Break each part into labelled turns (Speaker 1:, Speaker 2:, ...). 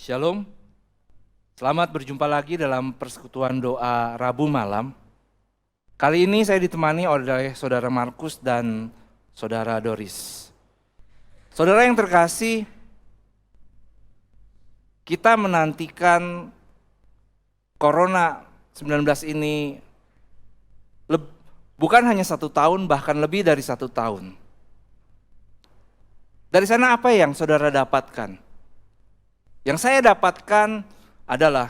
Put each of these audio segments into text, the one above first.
Speaker 1: Shalom, selamat berjumpa lagi dalam persekutuan doa Rabu malam. Kali ini saya ditemani oleh Saudara Markus dan Saudara Doris. Saudara yang terkasih, kita menantikan Corona 19 ini bukan hanya 1 tahun, bahkan lebih dari 1 tahun. Dari sana apa yang saudara dapatkan? Yang saya dapatkan adalah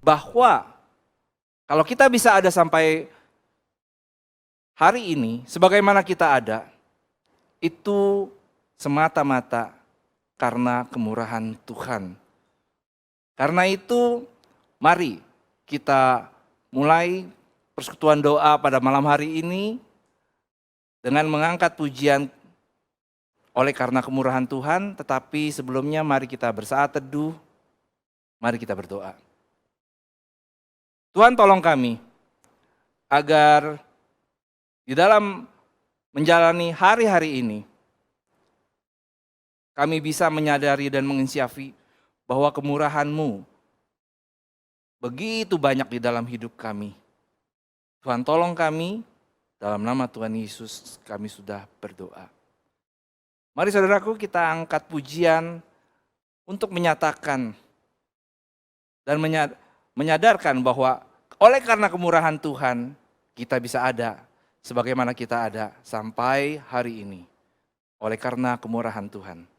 Speaker 1: bahwa kalau kita bisa ada sampai hari ini, sebagaimana kita ada, itu semata-mata karena kemurahan Tuhan. Karena itu, mari kita mulai persekutuan doa pada malam hari ini dengan mengangkat pujian oleh karena kemurahan Tuhan, tetapi sebelumnya mari kita bersaat teduh, mari kita berdoa. Tuhan tolong kami, agar di dalam menjalani hari-hari ini, kami bisa menyadari dan menginsyafai bahwa kemurahan-Mu begitu banyak di dalam hidup kami. Tuhan tolong kami, dalam nama Tuhan Yesus kami sudah berdoa. Mari saudaraku kita angkat pujian untuk menyatakan dan menyadarkan bahwa oleh karena kemurahan Tuhan kita bisa ada sebagaimana kita ada sampai hari ini. Oleh karena kemurahan Tuhan.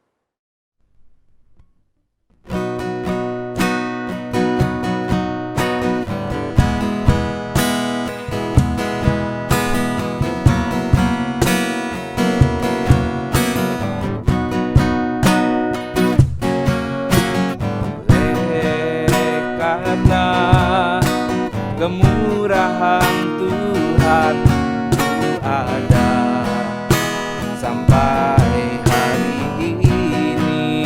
Speaker 1: Kemurahan Tuhan ku ada sampai hari ini.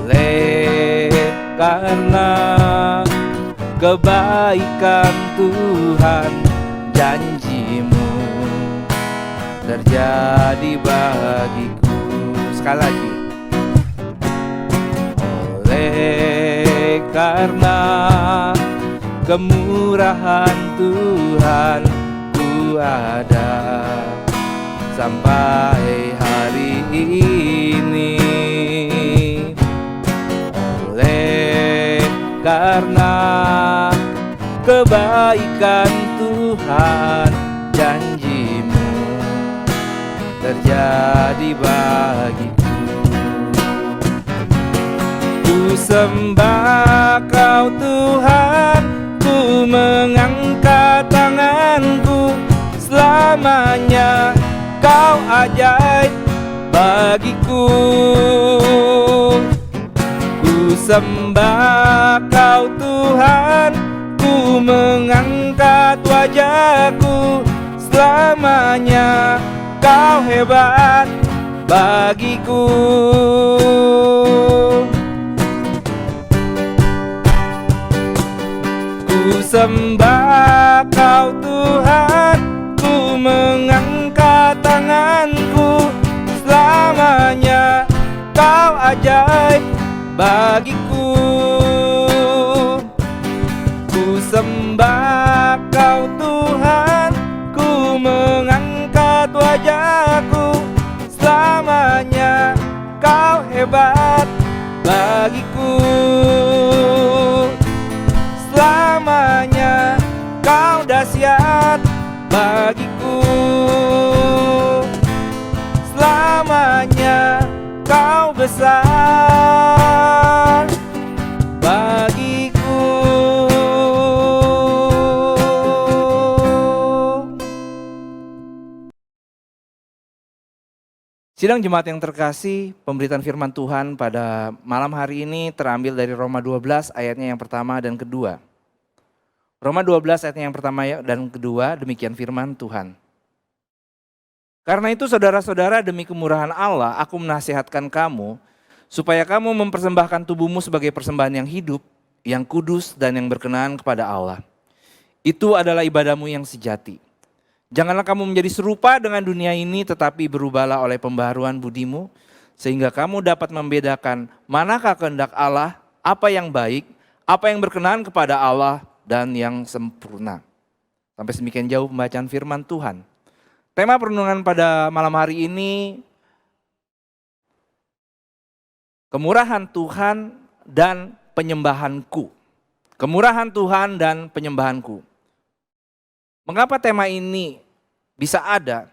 Speaker 1: Oleh karena kebaikan Tuhan, janji-Mu terjadi bagiku. Sekali lagi. Karena kemurahan Tuhan ku ada sampai hari ini. Oleh karena kebaikan Tuhan, janji-Mu terjadi bagiku. Ku sembah Kau Tuhan, ku mengangkat tanganku, selamanya Kau ajaib bagiku. Ku sembah Kau Tuhan, ku mengangkat wajahku, selamanya Kau hebat bagiku. Ku sembah Kau Tuhan, ku mengangkat tanganku, selamanya Kau ajaib bagiku. Ku sembah Kau Tuhan, ku mengangkat wajahku, selamanya Kau hebat bagiku. Selamanya Kau dahsyat bagiku. Selamanya Kau besar bagiku. Sidang jemaat yang terkasih, pemberitaan firman Tuhan pada malam hari ini terambil dari Roma 12 ayatnya yang pertama dan kedua. Roma 12 ayatnya yang pertama dan kedua, demikian firman Tuhan. Karena itu saudara-saudara, demi kemurahan Allah aku menasihatkan kamu supaya kamu mempersembahkan tubuhmu sebagai persembahan yang hidup, yang kudus dan yang berkenan kepada Allah. Itu adalah ibadahmu yang sejati. Janganlah kamu menjadi serupa dengan dunia ini, tetapi berubahlah oleh pembaharuan budimu, sehingga kamu dapat membedakan manakah kehendak Allah, apa yang baik, apa yang berkenan kepada Allah, dan yang sempurna. Sampai semikian jauh pembacaan firman Tuhan. Tema perenungan pada malam hari ini, kemurahan Tuhan dan penyembahanku. Kemurahan Tuhan dan penyembahanku. Mengapa tema ini bisa ada?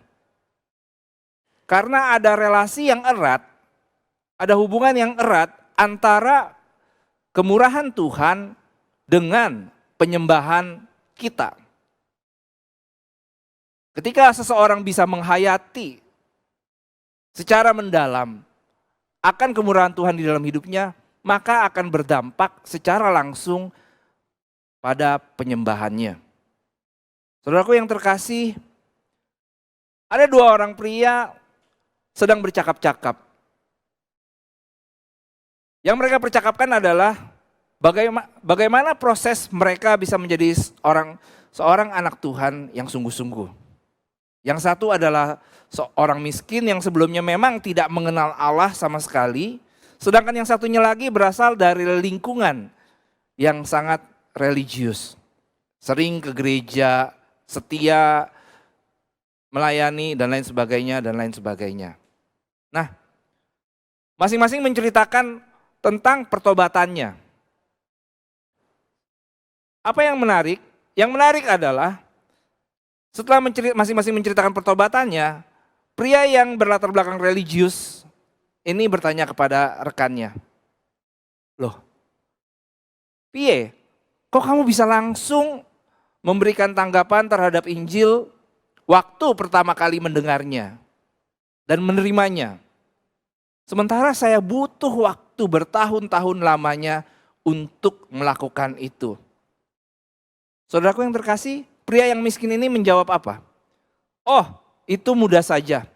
Speaker 1: Karena ada relasi yang erat, ada hubungan yang erat antara kemurahan Tuhan dengan penyembahan kita. Ketika seseorang bisa menghayati secara mendalam akan kemurahan Tuhan di dalam hidupnya, maka akan berdampak secara langsung pada penyembahannya. Saudaraku yang terkasih, ada dua orang pria sedang bercakap-cakap. Yang mereka percakapkan adalah bagaimana proses mereka bisa menjadi seorang anak Tuhan yang sungguh-sungguh. Yang satu adalah seorang miskin yang sebelumnya memang tidak mengenal Allah sama sekali. Sedangkan yang satunya lagi berasal dari lingkungan yang sangat religius. Sering ke gereja, setia, melayani dan lain sebagainya dan lain sebagainya. Nah, masing-masing menceritakan tentang pertobatannya. Apa yang menarik? Yang menarik adalah setelah masing-masing menceritakan pertobatannya, pria yang berlatar belakang religius ini bertanya kepada rekannya, "Loh, piye? Kok kamu bisa langsung memberikan tanggapan terhadap Injil waktu pertama kali mendengarnya dan menerimanya? Sementara saya butuh waktu bertahun-tahun lamanya untuk melakukan itu." Saudaraku yang terkasih, pria yang miskin ini menjawab apa? "Oh, itu mudah saja.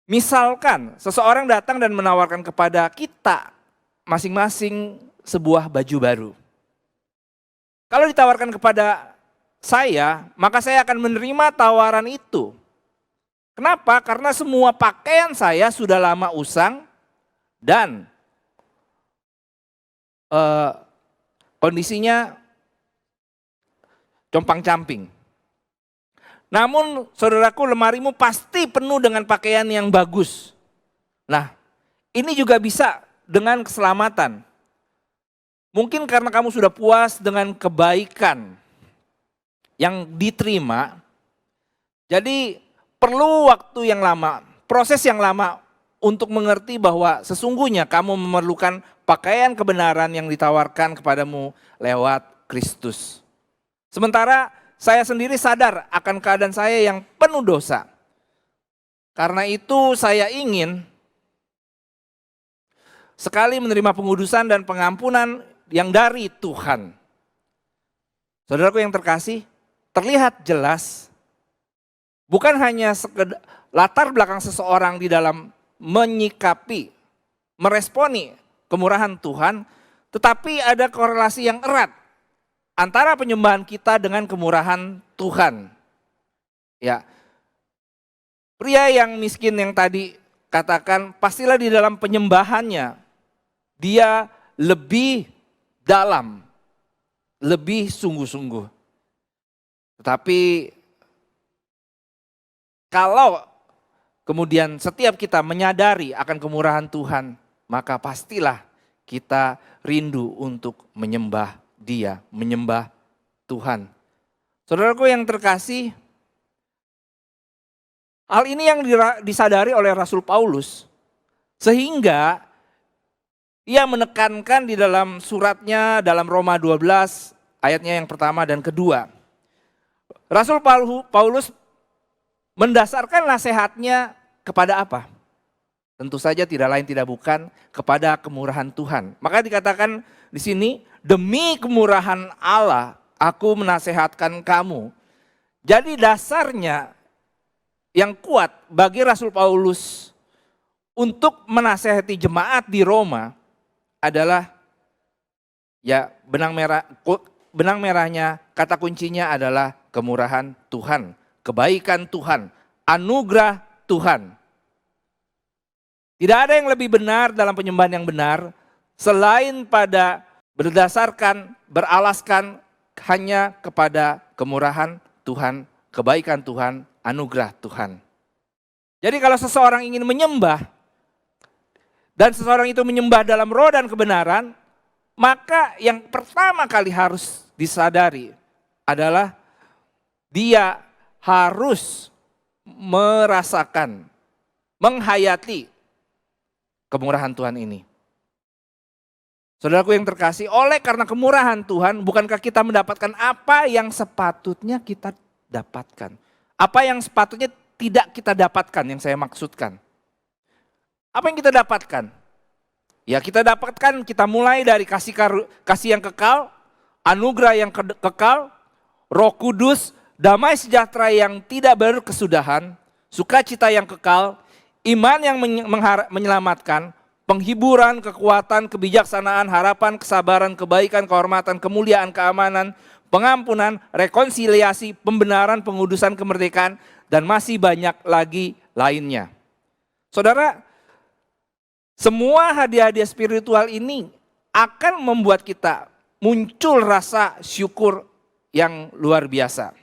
Speaker 1: Misalkan seseorang datang dan menawarkan kepada kita masing-masing sebuah baju baru. Kalau ditawarkan kepada saya, maka saya akan menerima tawaran itu. Kenapa? Karena semua pakaian saya sudah lama usang dan kondisinya compang-camping. Namun saudaraku, lemarimu pasti penuh dengan pakaian yang bagus. Nah, ini juga bisa dengan keselamatan. Mungkin karena kamu sudah puas dengan kebaikan yang diterima, jadi perlu waktu yang lama, proses yang lama untuk mengerti bahwa sesungguhnya kamu memerlukan pakaian kebenaran yang ditawarkan kepadamu lewat Kristus. Sementara saya sendiri sadar akan keadaan saya yang penuh dosa. Karena itu saya ingin sekali menerima pengudusan dan pengampunan yang dari Tuhan. Saudaraku yang terkasih, terlihat jelas bukan hanya sekedar latar belakang seseorang di dalam menyikapi, meresponi kemurahan Tuhan, tetapi ada korelasi yang erat antara penyembahan kita dengan kemurahan Tuhan. Ya, pria yang miskin yang tadi katakan, pastilah di dalam penyembahannya dia lebih dalam, lebih sungguh-sungguh. Tetapi kalau kemudian setiap kita menyadari akan kemurahan Tuhan, maka pastilah kita rindu untuk menyembah Dia, menyembah Tuhan. Saudaraku yang terkasih, hal ini yang disadari oleh Rasul Paulus, sehingga ia menekankan di dalam suratnya dalam Roma 12 ayatnya yang pertama dan kedua. Rasul Paulus mendasarkan nasihatnya kepada apa? Tentu saja tidak lain tidak bukan kepada kemurahan Tuhan. Maka dikatakan di sini, demi kemurahan Allah aku menasehatkan kamu. Jadi dasarnya yang kuat bagi Rasul Paulus untuk menasehati jemaat di Roma adalah ya benang merahnya, kata kuncinya adalah kemurahan Tuhan, kebaikan Tuhan, anugerah Tuhan. Tidak ada yang lebih benar dalam penyembahan yang benar selain pada berdasarkan, beralaskan hanya kepada kemurahan Tuhan, kebaikan Tuhan, anugerah Tuhan. Jadi kalau seseorang ingin menyembah dan seseorang itu menyembah dalam roh dan kebenaran, maka yang pertama kali harus disadari adalah dia harus merasakan, menghayati kemurahan Tuhan ini. Saudaraku yang terkasih, oleh karena kemurahan Tuhan, bukankah kita mendapatkan apa yang sepatutnya kita dapatkan? Apa yang sepatutnya tidak kita dapatkan yang saya maksudkan? Apa yang kita dapatkan? Ya kita dapatkan, kita mulai dari kasih yang kekal, anugerah yang kekal, Roh Kudus, damai sejahtera yang tidak berkesudahan, sukacita yang kekal, iman yang menyelamatkan, penghiburan, kekuatan, kebijaksanaan, harapan, kesabaran, kebaikan, kehormatan, kemuliaan, keamanan, pengampunan, rekonsiliasi, pembenaran, pengudusan, kemerdekaan, dan masih banyak lagi lainnya. Saudara, semua hadiah-hadiah spiritual ini akan membuat kita muncul rasa syukur yang luar biasa.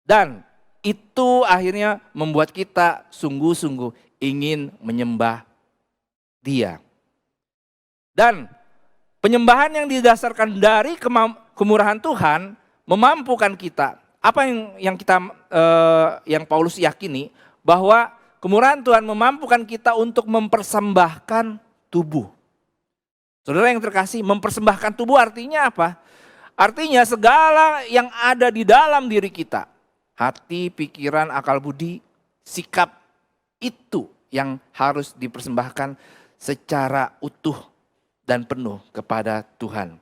Speaker 1: Dan itu akhirnya membuat kita sungguh-sungguh ingin menyembah Dia. Dan penyembahan yang didasarkan dari kemurahan Tuhan memampukan kita. Apa yang Paulus yakini, bahwa kemurahan Tuhan memampukan kita untuk mempersembahkan tubuh. Saudara yang terkasih, mempersembahkan tubuh artinya apa? Artinya segala yang ada di dalam diri kita, hati, pikiran, akal budi, sikap, itu yang harus dipersembahkan secara utuh dan penuh kepada Tuhan.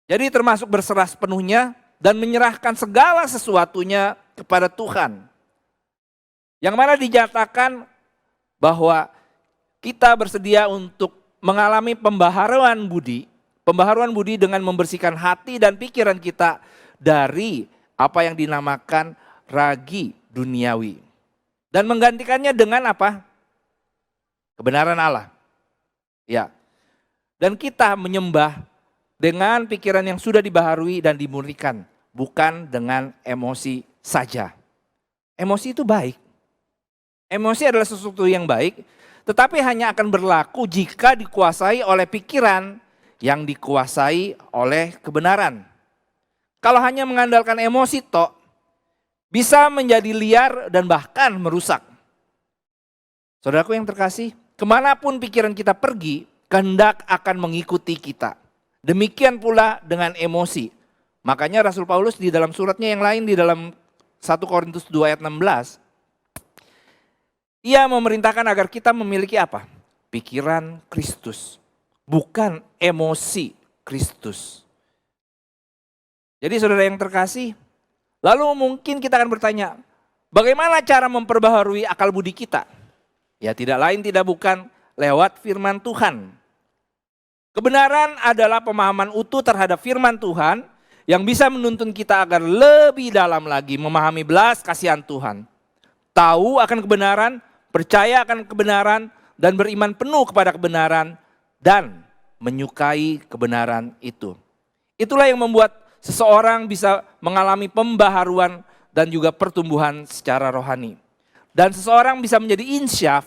Speaker 1: Jadi termasuk berserah sepenuhnya dan menyerahkan segala sesuatunya kepada Tuhan. Yang mana dinyatakan bahwa kita bersedia untuk mengalami pembaharuan budi dengan membersihkan hati dan pikiran kita dari apa yang dinamakan ragi duniawi. Dan menggantikannya dengan apa? Kebenaran Allah. Ya. Dan kita menyembah dengan pikiran yang sudah dibaharui dan dimurnikan, bukan dengan emosi saja. Emosi itu baik. Emosi adalah sesuatu yang baik, tetapi hanya akan berlaku jika dikuasai oleh pikiran yang dikuasai oleh kebenaran. Kalau hanya mengandalkan emosi tok, bisa menjadi liar dan bahkan merusak. Saudaraku yang terkasih, kemanapun pikiran kita pergi, kehendak akan mengikuti kita. Demikian pula dengan emosi. Makanya Rasul Paulus di dalam suratnya yang lain, di dalam 1 Korintus 2 ayat 16, ia memerintahkan agar kita memiliki apa? Pikiran Kristus, bukan emosi Kristus. Jadi saudara yang terkasih, lalu mungkin kita akan bertanya, bagaimana cara memperbaharui akal budi kita? Ya tidak lain tidak bukan lewat firman Tuhan. Kebenaran adalah pemahaman utuh terhadap firman Tuhan yang bisa menuntun kita agar lebih dalam lagi memahami belas kasihan Tuhan. Tahu akan kebenaran, percaya akan kebenaran, dan beriman penuh kepada kebenaran, dan menyukai kebenaran itu. Itulah yang membuat seseorang bisa mengalami pembaharuan dan juga pertumbuhan secara rohani. Dan seseorang bisa menjadi insyaf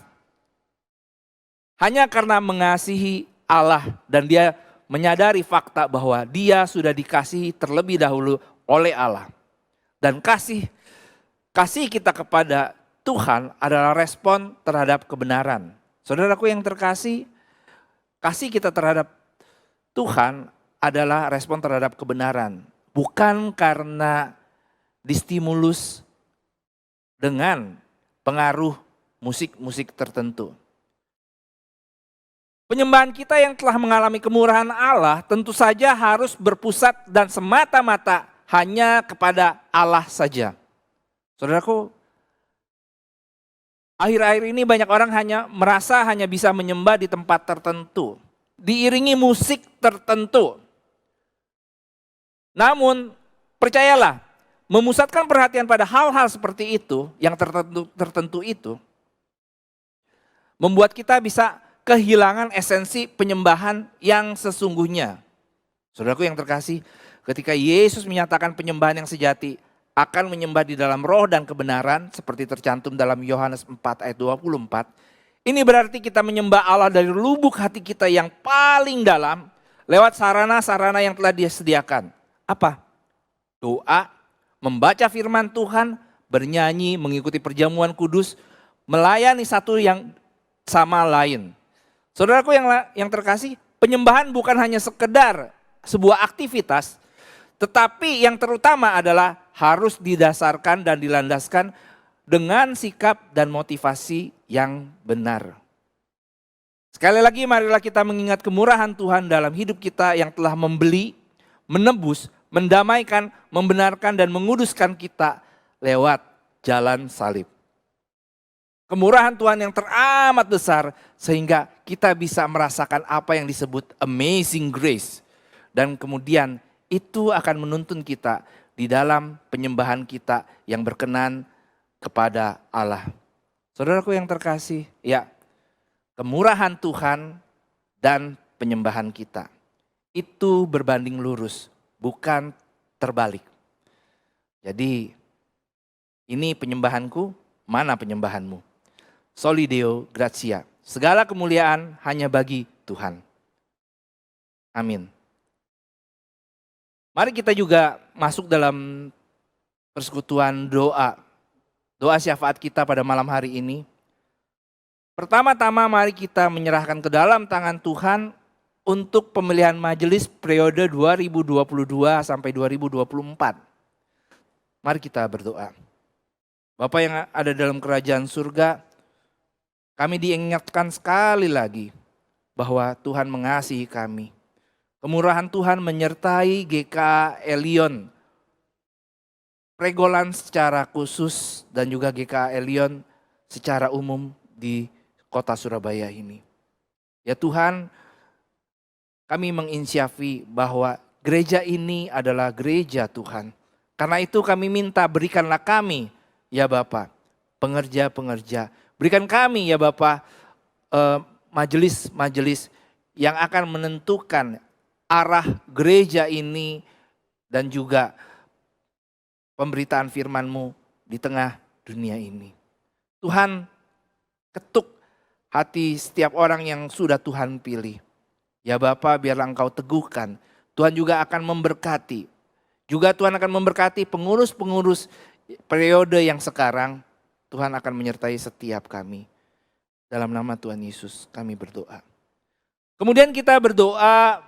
Speaker 1: hanya karena mengasihi Allah dan dia menyadari fakta bahwa dia sudah dikasihi terlebih dahulu oleh Allah. Dan kasih kita kepada Tuhan adalah respon terhadap kebenaran. Saudaraku yang terkasih, kasih kita terhadap Tuhan adalah respon terhadap kebenaran. Bukan karena distimulus dengan pengaruh musik-musik tertentu. Penyembahan kita yang telah mengalami kemurahan Allah tentu saja harus berpusat dan semata-mata hanya kepada Allah saja. Saudaraku, akhir-akhir ini banyak orang merasa hanya bisa menyembah di tempat tertentu, diiringi musik tertentu. Namun percayalah, memusatkan perhatian pada hal-hal seperti itu, yang tertentu itu, membuat kita bisa kehilangan esensi penyembahan yang sesungguhnya. Saudaraku yang terkasih, ketika Yesus menyatakan penyembahan yang sejati akan menyembah di dalam roh dan kebenaran seperti tercantum dalam Yohanes 4 ayat 24. Ini berarti kita menyembah Allah dari lubuk hati kita yang paling dalam lewat sarana-sarana yang telah Dia sediakan. Apa? Doa, membaca firman Tuhan, bernyanyi, mengikuti perjamuan kudus, melayani satu yang sama lain. Saudaraku yang terkasih, penyembahan bukan hanya sekedar sebuah aktivitas, tetapi yang terutama adalah harus didasarkan dan dilandaskan dengan sikap dan motivasi yang benar. Sekali lagi marilah kita mengingat kemurahan Tuhan dalam hidup kita yang telah membeli, menebus, mendamaikan, membenarkan dan menguduskan kita lewat jalan salib. Kemurahan Tuhan yang teramat besar sehingga kita bisa merasakan apa yang disebut amazing grace. Dan kemudian itu akan menuntun kita di dalam penyembahan kita yang berkenan kepada Allah. Saudaraku yang terkasih, ya, kemurahan Tuhan dan penyembahan kita itu berbanding lurus, bukan terbalik. Jadi ini penyembahanku, mana penyembahanmu? Soli Deo Gratia. Segala kemuliaan hanya bagi Tuhan. Amin. Mari kita juga masuk dalam persekutuan doa. Doa syafaat kita pada malam hari ini. Pertama-tama mari kita menyerahkan ke dalam tangan Tuhan untuk pemilihan majelis periode 2022 sampai 2024. Mari kita berdoa. Bapa yang ada dalam kerajaan surga, kami diingatkan sekali lagi bahwa Tuhan mengasihi kami. Kemurahan Tuhan menyertai GK Elion, Pregolan secara khusus dan juga GK Elion secara umum di kota Surabaya ini. Ya Tuhan, kami menginsyafi bahwa gereja ini adalah gereja Tuhan. Karena itu kami minta berikanlah kami ya Bapa, pengerja-pengerja. Berikan kami ya Bapa, majelis-majelis yang akan menentukan arah gereja ini dan juga pemberitaan firman-Mu di tengah dunia ini. Tuhan, ketuk hati setiap orang yang sudah Tuhan pilih. Ya Bapa, biarlah Engkau teguhkan. Tuhan juga akan memberkati. Juga Tuhan akan memberkati pengurus-pengurus periode yang sekarang. Tuhan akan menyertai setiap kami. Dalam nama Tuhan Yesus kami berdoa. Kemudian kita berdoa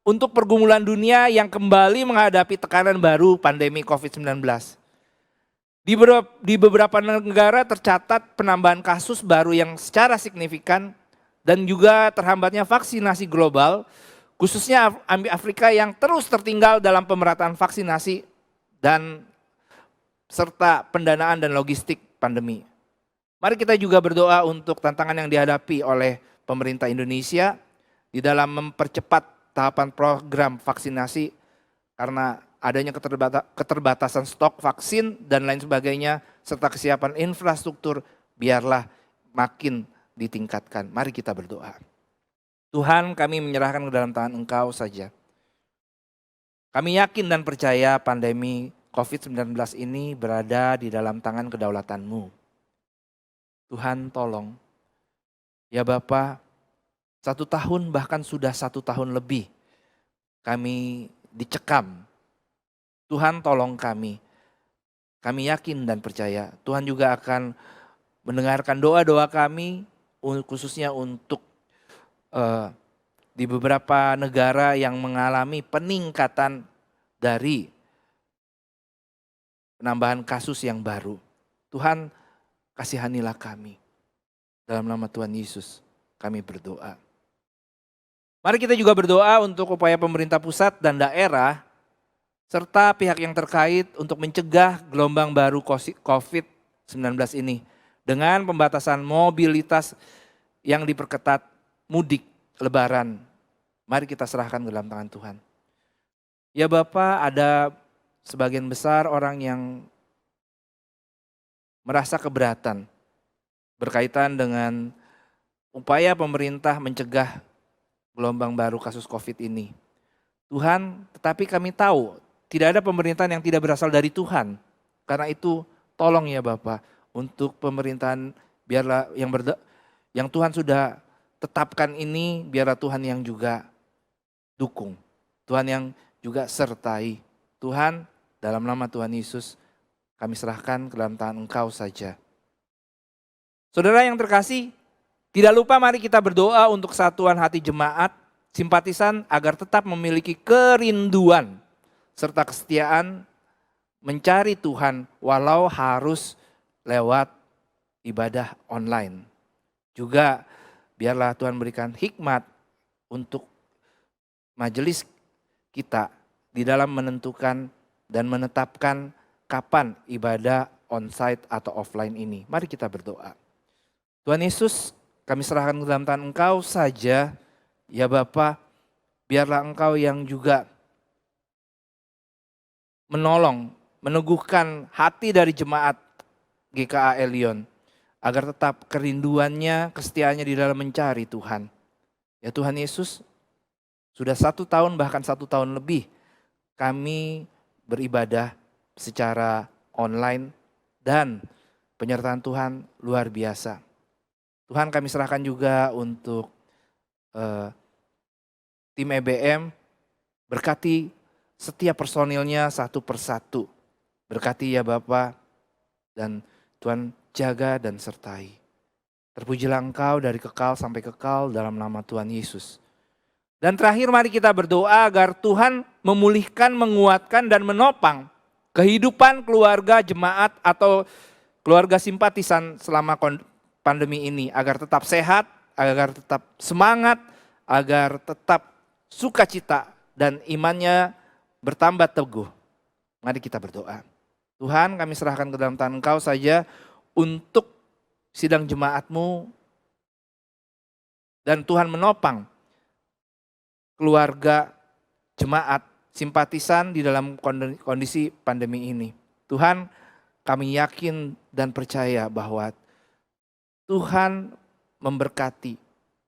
Speaker 1: untuk pergumulan dunia yang kembali menghadapi tekanan baru pandemi COVID-19. Di beberapa negara tercatat penambahan kasus baru yang secara signifikan dan juga terhambatnya vaksinasi global, khususnya Afrika yang terus tertinggal dalam pemerataan vaksinasi dan serta pendanaan dan logistik pandemi. Mari kita juga berdoa untuk tantangan yang dihadapi oleh pemerintah Indonesia di dalam mempercepat tahapan program vaksinasi karena adanya keterbatasan stok vaksin dan lain sebagainya serta kesiapan infrastruktur biarlah makin ditingkatkan. Mari kita berdoa. Tuhan, kami menyerahkan ke dalam tangan Engkau saja. Kami yakin dan percaya pandemi COVID-19 ini berada di dalam tangan kedaulatan-Mu. Tuhan tolong. Ya Bapa, 1 tahun bahkan sudah 1 tahun lebih kami dicekam. Tuhan tolong kami. Kami yakin dan percaya Tuhan juga akan mendengarkan doa-doa kami khususnya untuk di beberapa negara yang mengalami peningkatan dari penambahan kasus yang baru. Tuhan kasihanilah kami. Dalam nama Tuhan Yesus kami berdoa. Mari kita juga berdoa untuk upaya pemerintah pusat dan daerah serta pihak yang terkait untuk mencegah gelombang baru COVID-19 ini dengan pembatasan mobilitas yang diperketat, mudik, lebaran. Mari kita serahkan ke dalam tangan Tuhan. Ya Bapa, ada sebagian besar orang yang merasa keberatan berkaitan dengan upaya pemerintah mencegah gelombang baru kasus COVID ini. Tuhan, tetapi kami tahu tidak ada pemerintahan yang tidak berasal dari Tuhan. Karena itu tolong ya Bapak, untuk pemerintahan biarlah yang Tuhan sudah tetapkan ini, biarlah Tuhan yang juga dukung. Tuhan yang juga sertai. Tuhan, dalam nama Tuhan Yesus, kami serahkan ke dalam tangan Engkau saja. Saudara yang terkasih, tidak lupa mari kita berdoa untuk kesatuan hati jemaat, simpatisan agar tetap memiliki kerinduan serta kesetiaan mencari Tuhan walau harus lewat ibadah online. Juga biarlah Tuhan berikan hikmat untuk majelis kita di dalam menentukan dan menetapkan kapan ibadah onsite atau offline ini. Mari kita berdoa. Tuhan Yesus, kami serahkan ke dalam tangan Engkau saja. Ya Bapa, biarlah Engkau yang juga menolong, meneguhkan hati dari jemaat GKA Elion. Agar tetap kerinduannya, kesetiaannya di dalam mencari Tuhan. Ya Tuhan Yesus, sudah 1 tahun bahkan 1 tahun lebih kami beribadah secara online dan penyertaan Tuhan luar biasa. Tuhan kami serahkan juga untuk tim EBM, berkati setiap personilnya satu persatu. Berkati ya Bapa, dan Tuhan jaga dan sertai. Terpujilah Engkau dari kekal sampai kekal dalam nama Tuhan Yesus. Dan terakhir mari kita berdoa agar Tuhan memulihkan, menguatkan dan menopang kehidupan keluarga jemaat atau keluarga simpatisan selama pandemi ini. Agar tetap sehat, agar tetap semangat, agar tetap sukacita dan imannya bertambah teguh. Mari kita berdoa. Tuhan, kami serahkan ke dalam tangan Engkau saja untuk sidang jemaat-Mu. Dan Tuhan menopang keluarga jemaat simpatisan di dalam kondisi pandemi ini. Tuhan, kami yakin dan percaya bahwa Tuhan memberkati,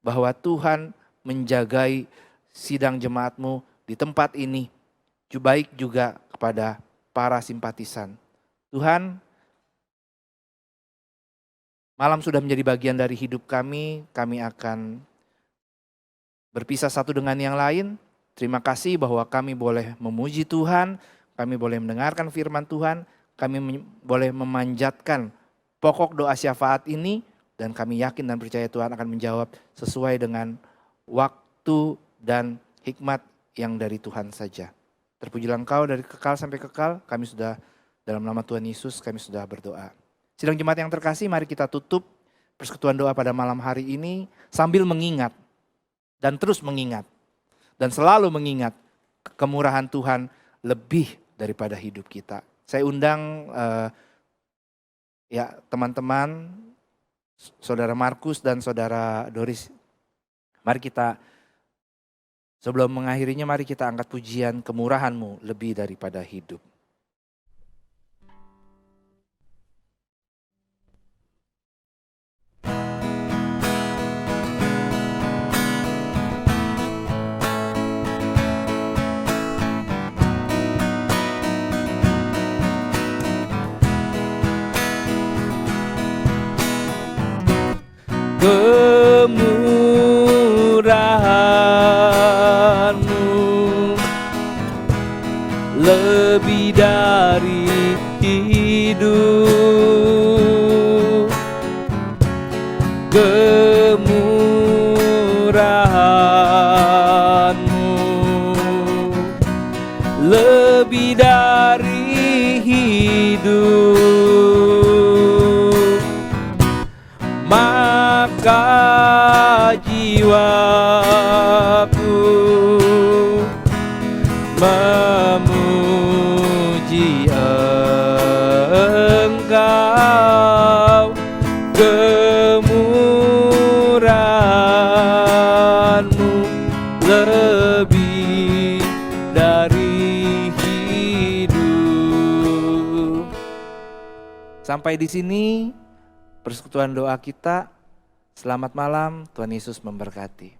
Speaker 1: bahwa Tuhan menjagai sidang jemaat-Mu di tempat ini. Baik juga kepada para simpatisan. Tuhan, malam sudah menjadi bagian dari hidup kami akan berpisah satu dengan yang lain. Terima kasih bahwa kami boleh memuji Tuhan, kami boleh mendengarkan firman Tuhan, kami boleh memanjatkan pokok doa syafaat ini, dan kami yakin dan percaya Tuhan akan menjawab sesuai dengan waktu dan hikmat yang dari Tuhan saja. Terpujilah Engkau dari kekal sampai kekal, kami sudah dalam nama Tuhan Yesus kami sudah berdoa. Sidang jemaat yang terkasih, mari kita tutup persekutuan doa pada malam hari ini sambil mengingat dan terus mengingat dan selalu mengingat kemurahan Tuhan lebih daripada hidup kita. Saya undang ya teman-teman, Saudara Markus dan Saudara Doris, mari kita sebelum mengakhirinya mari kita angkat pujian kemurahan-Mu lebih daripada hidup. Kemurahan-Mu lebih dari hidup, kemurahan-Mu lebih dari hidup. Maka jiwaku memuji Engkau, kemurahan-Mu lebih dari hidup. Sampai di sini persekutuan doa kita. Selamat malam, Tuhan Yesus memberkati.